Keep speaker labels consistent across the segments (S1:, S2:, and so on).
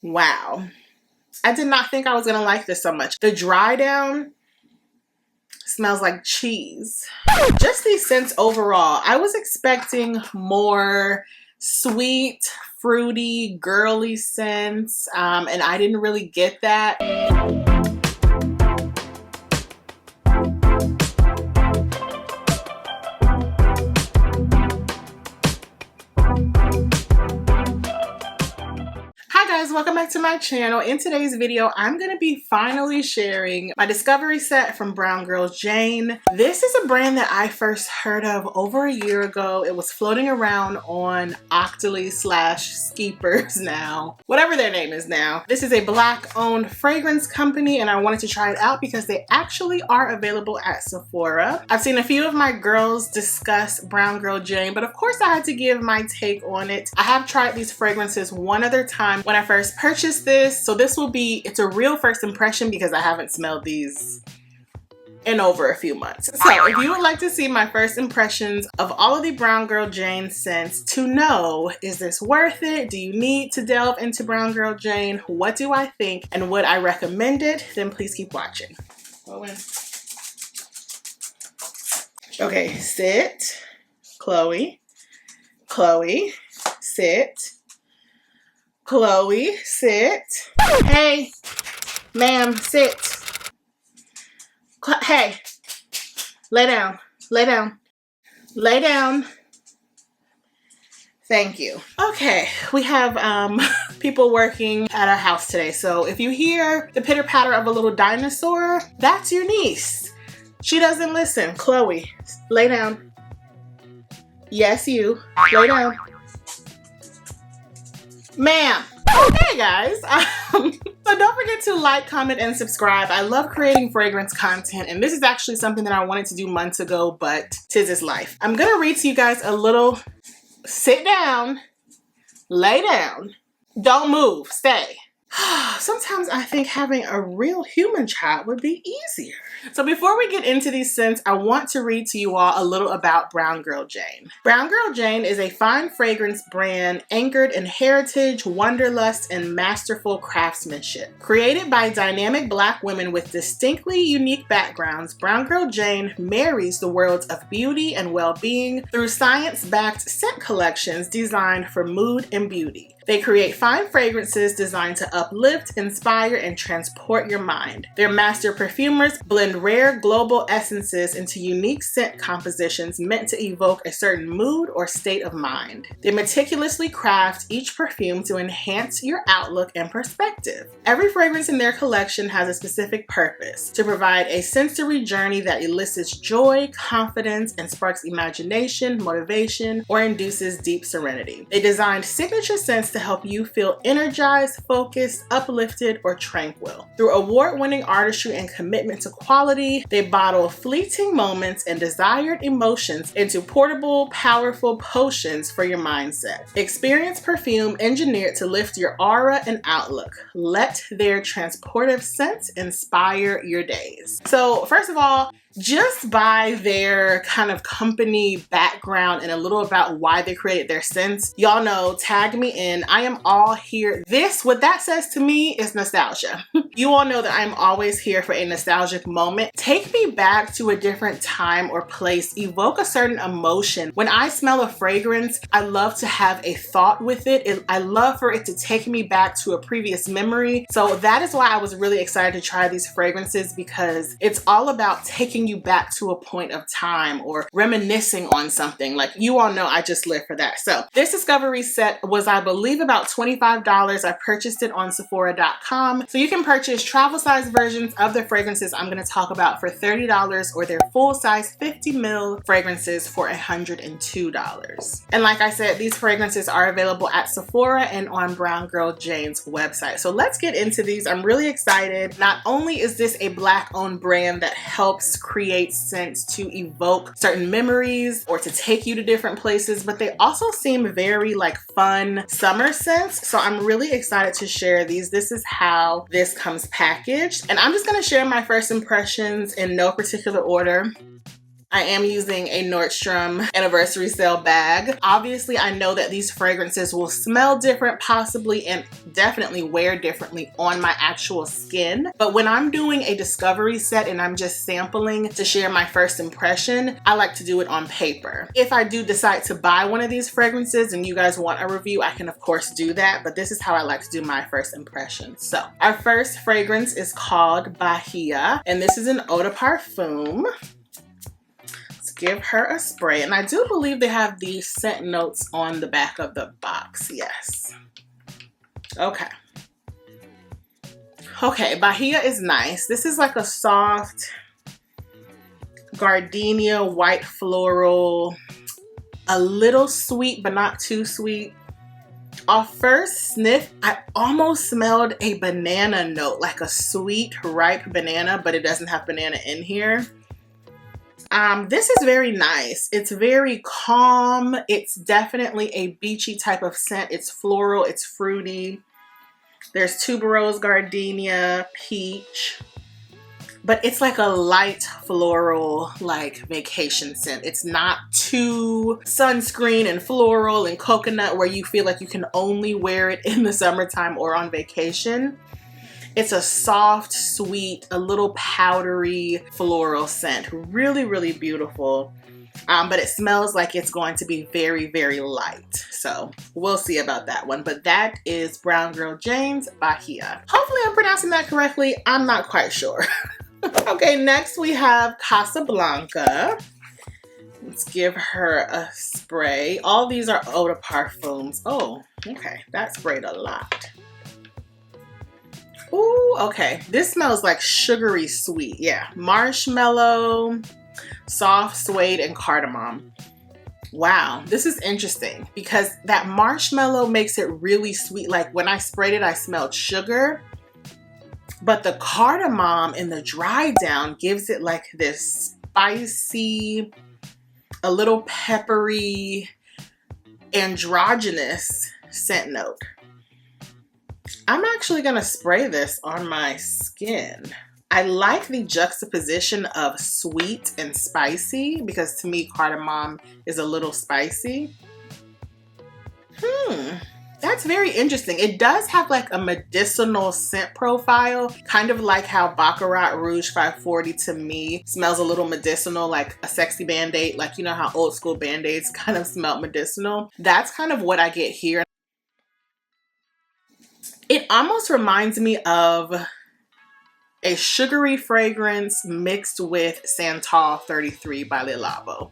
S1: Wow. I did not think I was gonna like this so much. The dry down smells like cheese. Just these scents overall, I was expecting more sweet, fruity, girly scents, and I didn't really get that. Hi guys, welcome back to my channel. In today's video, I'm going to be finally sharing my discovery set from Brown Girl Jane. This is a brand that I first heard of over a year ago. It was floating around on Octoly / Skeepers now, whatever their name is now. This is a Black owned fragrance company and I wanted to try it out because they actually are available at Sephora. I've seen a few of my girls discuss Brown Girl Jane, but of course I had to give my take on it. I have tried these fragrances one other time when I first purchased this, so it's a real first impression because I haven't smelled these in over a few months. So if you would like to see my first impressions of all of the Brown Girl Jane scents to know, is this worth it? Do you need to delve into Brown Girl Jane? What do I think? And would I recommend it? Then please keep watching. Okay, sit. Chloe. Chloe, sit. Chloe, sit. Hey, ma'am, sit. Hey, lay down, lay down, lay down. Thank you. Okay, we have people working at our house today. So if you hear the pitter patter of a little dinosaur, that's your niece. She doesn't listen. Chloe, lay down. Yes, you. Lay down. Ma'am. Okay guys, so don't forget to like, comment, and subscribe. I love creating fragrance content, and this is actually something that I wanted to do months ago, but 'tis is life. I'm gonna read to you guys a little. Sit down, lay down, don't move, stay. Sometimes I think having a real human child would be easier. So before we get into these scents, I want to read to you all a little about Brown Girl Jane. Brown Girl Jane is a fine fragrance brand anchored in heritage, wanderlust, and masterful craftsmanship. Created by dynamic Black women with distinctly unique backgrounds, Brown Girl Jane marries the worlds of beauty and well-being through science-backed scent collections designed for mood and beauty. They create fine fragrances designed to uplift, inspire, and transport your mind. Their master perfumers blend rare global essences into unique scent compositions meant to evoke a certain mood or state of mind. They meticulously craft each perfume to enhance your outlook and perspective. Every fragrance in their collection has a specific purpose: to provide a sensory journey that elicits joy, confidence, and sparks imagination, motivation, or induces deep serenity. They designed signature scents to help you feel energized, focused, uplifted, or tranquil. Through award-winning artistry and commitment to quality, they bottle fleeting moments and desired emotions into portable, powerful potions for your mindset. Experience perfume engineered to lift your aura and outlook. Let their transportive scents inspire your days. So first of all, just by their kind of company background and a little about why they created their scents, y'all know, tag me in. I am all here. What that says to me is nostalgia. You all know that I'm always here for a nostalgic moment. Take me back to a different time or place. Evoke a certain emotion. When I smell a fragrance, I love to have a thought with it. I love for it to take me back to a previous memory. So that is why I was really excited to try these fragrances, because it's all about taking you back to a point of time or reminiscing on something. Like, you all know I just live for that. So this discovery set was, I believe, about $25. I purchased it on Sephora.com. So you can purchase travel size versions of the fragrances I'm going to talk about for $30, or their full size 50 ml fragrances for $102. And like I said, these fragrances are available at Sephora and on Brown Girl Jane's website. So let's get into these. I'm really excited. Not only is this a Black owned brand that helps create scents to evoke certain memories or to take you to different places, but they also seem very like fun summer scents. So I'm really excited to share these. This is how this comes packaged. And I'm just going to share my first impressions in no particular order. I am using a Nordstrom anniversary sale bag. Obviously, I know that these fragrances will smell different possibly and definitely wear differently on my actual skin. But when I'm doing a discovery set and I'm just sampling to share my first impression, I like to do it on paper. If I do decide to buy one of these fragrances and you guys want a review, I can of course do that, but this is how I like to do my first impression. So our first fragrance is called Baja, and this is an eau de parfum. Give her a spray, and I do believe they have the scent notes on the back of the box. Yes. Okay, Bahia is nice. This is like a soft gardenia, white floral, a little sweet but not too sweet. Off first sniff, I almost smelled a banana note, like a sweet ripe banana, but it doesn't have banana in here. This is very nice. It's very calm. It's definitely a beachy type of scent. It's floral, it's fruity. There's tuberose, gardenia, peach. But it's like a light floral, like vacation scent. It's not too sunscreen and floral and coconut where you feel like you can only wear it in the summertime or on vacation. It's a soft, sweet, a little powdery floral scent. Really, really beautiful. But it smells like it's going to be very, very light. So we'll see about that one. But that is Brown Girl Jane's Bahia. Hopefully I'm pronouncing that correctly. I'm not quite sure. Okay, next we have Casa Blanca. Let's give her a spray. All these are eau de parfums. Oh, okay. That sprayed a lot. Ooh, okay. This smells like sugary sweet. Yeah. Marshmallow, soft suede, and cardamom. Wow. This is interesting because that marshmallow makes it really sweet. Like when I sprayed it, I smelled sugar. But the cardamom in the dry down gives it like this spicy, a little peppery, androgynous scent note. I'm actually gonna spray this on my skin. I like the juxtaposition of sweet and spicy because to me cardamom is a little spicy. That's very interesting. It does have like a medicinal scent profile, kind of like how Baccarat Rouge 540 to me smells a little medicinal, like a sexy Band-Aid, like you know how old school Band-Aids kind of smell medicinal. That's kind of what I get here. It almost reminds me of a sugary fragrance mixed with Santal 33 by Le Labo.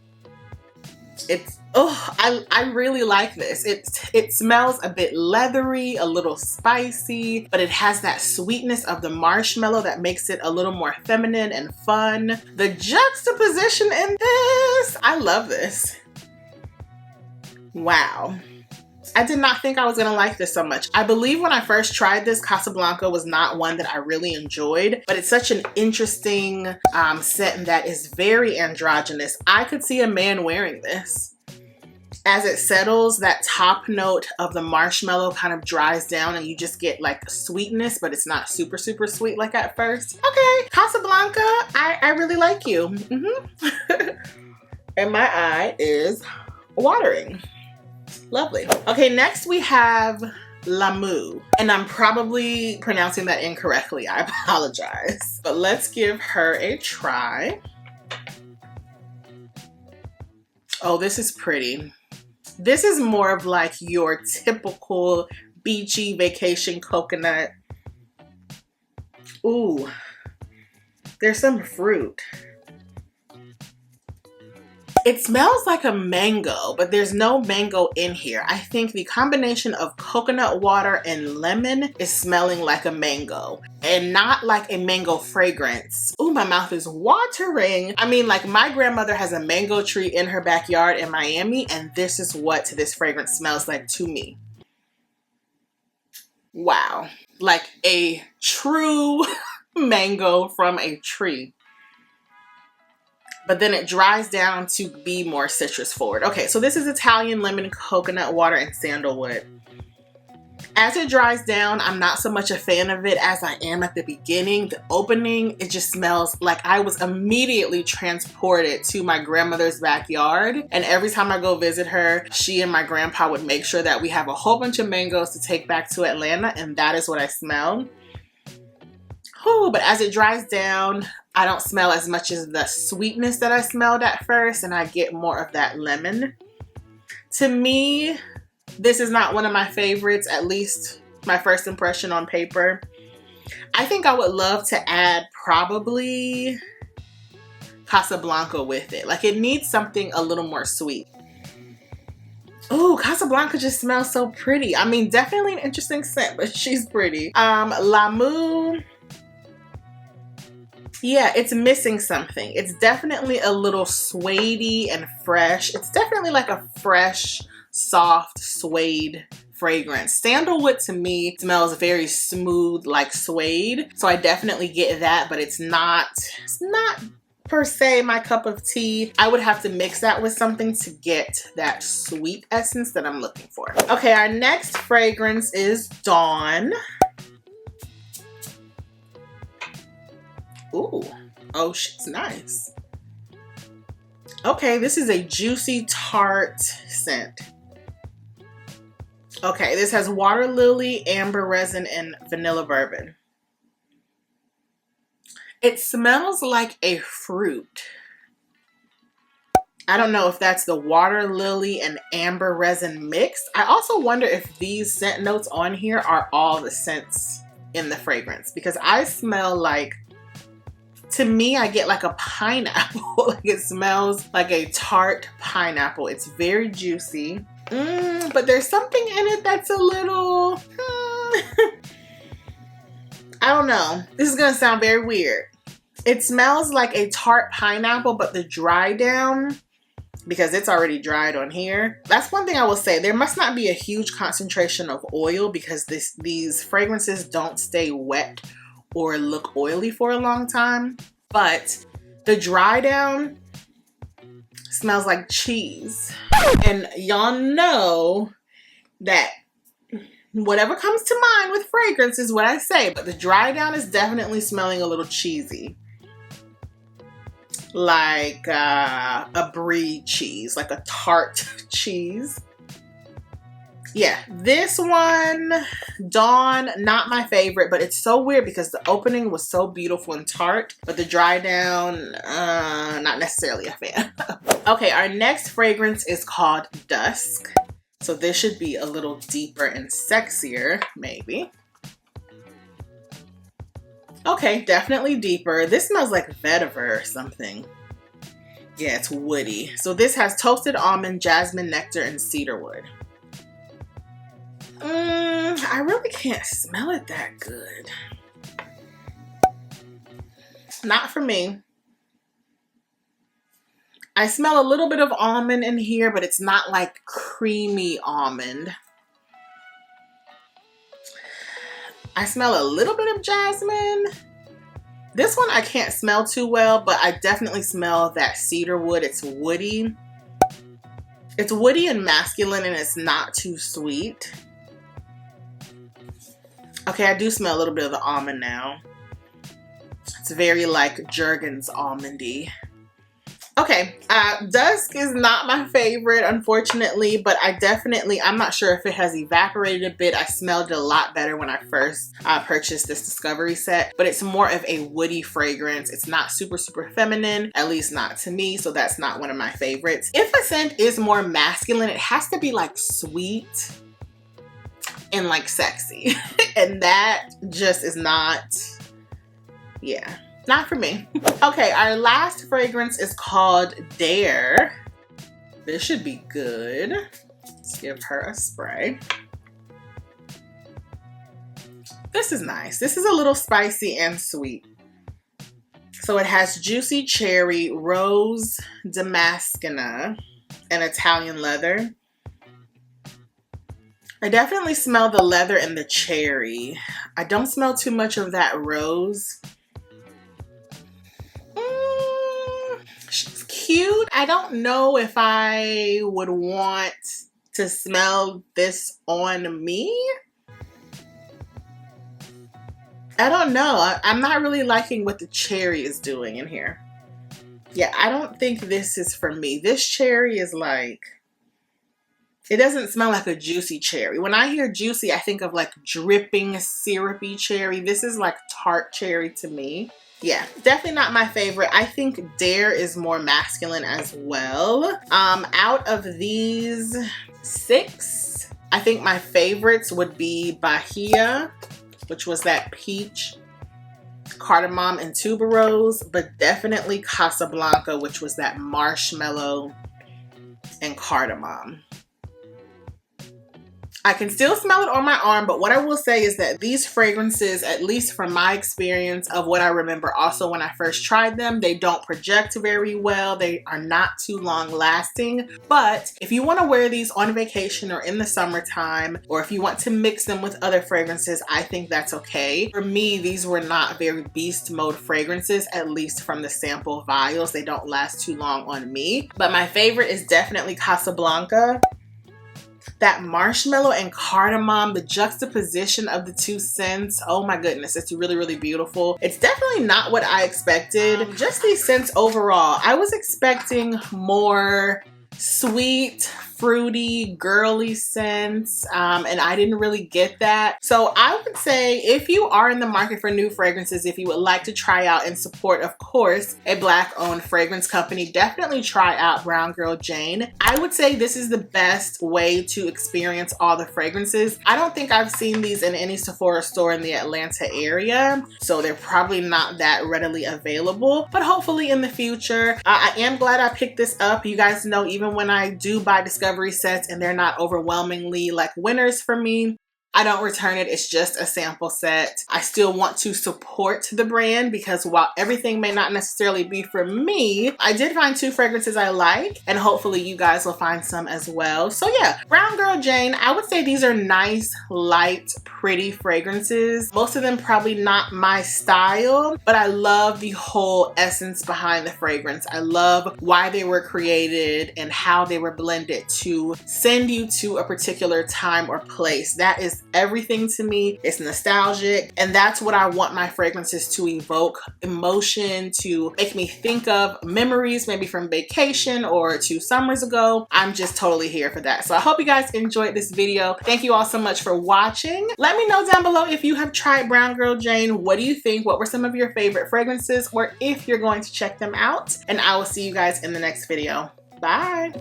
S1: It's, oh, I really like this. It smells a bit leathery, a little spicy, but it has that sweetness of the marshmallow that makes it a little more feminine and fun. The juxtaposition in this, I love this. Wow. I did not think I was gonna like this so much. I believe when I first tried this, Casa Blanca was not one that I really enjoyed, but it's such an interesting scent that is very androgynous. I could see a man wearing this. As it settles, that top note of the marshmallow kind of dries down and you just get like sweetness, but it's not super, super sweet like at first. Okay, Casa Blanca, I really like you. And my eye is watering. Lovely. Okay, next we have Lamu, and I'm probably pronouncing that incorrectly. I apologize, but let's give her a try. Oh, this is pretty. This is more of like your typical beachy vacation coconut. Ooh, there's some fruit. It smells like a mango, but there's no mango in here. I think the combination of coconut water and lemon is smelling like a mango and not like a mango fragrance. Ooh, my mouth is watering. I mean, like my grandmother has a mango tree in her backyard in Miami, and this is what this fragrance smells like to me. Wow, like a true mango from a tree. But then it dries down to be more citrus forward. Okay, so this is Italian lemon, coconut water, and sandalwood. As it dries down, I'm not so much a fan of it as I am at the beginning. The opening, it just smells like I was immediately transported to my grandmother's backyard. And every time I go visit her, she and my grandpa would make sure that we have a whole bunch of mangoes to take back to Atlanta, and that is what I smell. Whew, but as it dries down, I don't smell as much as the sweetness that I smelled at first, and I get more of that lemon. To me, this is not one of my favorites, at least my first impression on paper. I think I would love to add probably Casa Blanca with it. Like, it needs something a little more sweet. Ooh, Casa Blanca just smells so pretty. I mean, definitely an interesting scent, but she's pretty. Lamu. Yeah, it's missing something. It's definitely a little suede-y and fresh. It's definitely like a fresh, soft suede fragrance. Sandalwood to me smells very smooth like suede, so I definitely get that, but it's not per se my cup of tea. I would have to mix that with something to get that sweet essence that I'm looking for. Okay, our next fragrance is Dawn. Ooh, oh, she's nice. Okay, this is a juicy tart scent. Okay, this has water lily, amber resin, and vanilla bourbon. It smells like a fruit. I don't know if that's the water lily and amber resin mix. I also wonder if these scent notes on here are all the scents in the fragrance, because I smell like, to me, I get like a pineapple. Like, it smells like a tart pineapple. It's very juicy. But there's something in it that's a little, I don't know. This is gonna sound very weird. It smells like a tart pineapple, but the dry down, because it's already dried on here. That's one thing I will say. There must not be a huge concentration of oil, because these fragrances don't stay wet or look oily for a long time. But the dry down smells like cheese. And y'all know that whatever comes to mind with fragrance is what I say, but the dry down is definitely smelling a little cheesy. Like a brie cheese, like a tart cheese. Yeah, this one, Dawn, not my favorite, but it's so weird because the opening was so beautiful and tart, but the dry down, not necessarily a fan. Okay, our next fragrance is called Dusk. So this should be a little deeper and sexier, maybe. Okay, definitely deeper. This smells like vetiver or something. Yeah, it's woody. So this has toasted almond, jasmine, nectar, and cedarwood. I really can't smell it that good. Not for me. I smell a little bit of almond in here, but it's not like creamy almond. I smell a little bit of jasmine. This one I can't smell too well, but I definitely smell that cedarwood. It's woody. It's woody and masculine, and it's not too sweet. Okay, I do smell a little bit of the almond now. It's very like Jergens almondy. Okay, Dusk is not my favorite, unfortunately, but I'm not sure if it has evaporated a bit. I smelled it a lot better when I first purchased this Discovery set, but it's more of a woody fragrance. It's not super, super feminine, at least not to me, so that's not one of my favorites. If a scent is more masculine, it has to be like sweet and like sexy, and that just is not, yeah. Not for me. Okay, our last fragrance is called Dare. This should be good. Let's give her a spray. This is nice. This is a little spicy and sweet. So it has juicy cherry, rose damascena, and Italian leather. I definitely smell the leather and the cherry. I don't smell too much of that rose. She's cute. I don't know if I would want to smell this on me. I don't know. I'm not really liking what the cherry is doing in here. Yeah, I don't think this is for me. This cherry is like, it doesn't smell like a juicy cherry. When I hear juicy, I think of like dripping, syrupy cherry. This is like tart cherry to me. Yeah, definitely not my favorite. I think Dare is more masculine as well. Out of these 6, I think my favorites would be Baja, which was that peach, cardamom, and tuberose, but definitely Casa Blanca, which was that marshmallow and cardamom. I can still smell it on my arm, but what I will say is that these fragrances, at least from my experience of what I remember also when I first tried them, they don't project very well. They are not too long lasting. But if you want to wear these on vacation or in the summertime, or if you want to mix them with other fragrances, I think that's okay. For me, these were not very beast mode fragrances, at least from the sample vials. They don't last too long on me. But my favorite is definitely Casa Blanca. That marshmallow and cardamom, the juxtaposition of the 2 scents, oh my goodness, it's really, really beautiful. It's definitely not what I expected. Just these scents overall, I was expecting more sweet, fruity, girly scents, and I didn't really get that. So I would say if you are in the market for new fragrances, if you would like to try out and support, of course, a Black-owned fragrance company, definitely try out Brown Girl Jane. I would say this is the best way to experience all the fragrances. I don't think I've seen these in any Sephora store in the Atlanta area, so they're probably not that readily available, but hopefully in the future. I am glad I picked this up. You guys know, even when I do buy discovery sets and they're not overwhelmingly like winners for me, I don't return it. It's just a sample set. I still want to support the brand because while everything may not necessarily be for me, I did find 2 fragrances I like, and hopefully you guys will find some as well. So yeah, Brown Girl Jane, I would say these are nice, light, pretty fragrances. Most of them probably not my style, but I love the whole essence behind the fragrance. I love why they were created and how they were blended to send you to a particular time or place. That is everything to me. It's nostalgic, and that's what I want my fragrances to evoke: emotion, to make me think of memories, maybe from vacation or 2 summers ago. I'm just totally here for that. So I hope you guys enjoyed this video. Thank you all so much for watching. Let me know down below if you have tried Brown Girl Jane. What do you think? What were some of your favorite fragrances, or if you're going to check them out? And I will see you guys in the next video. Bye.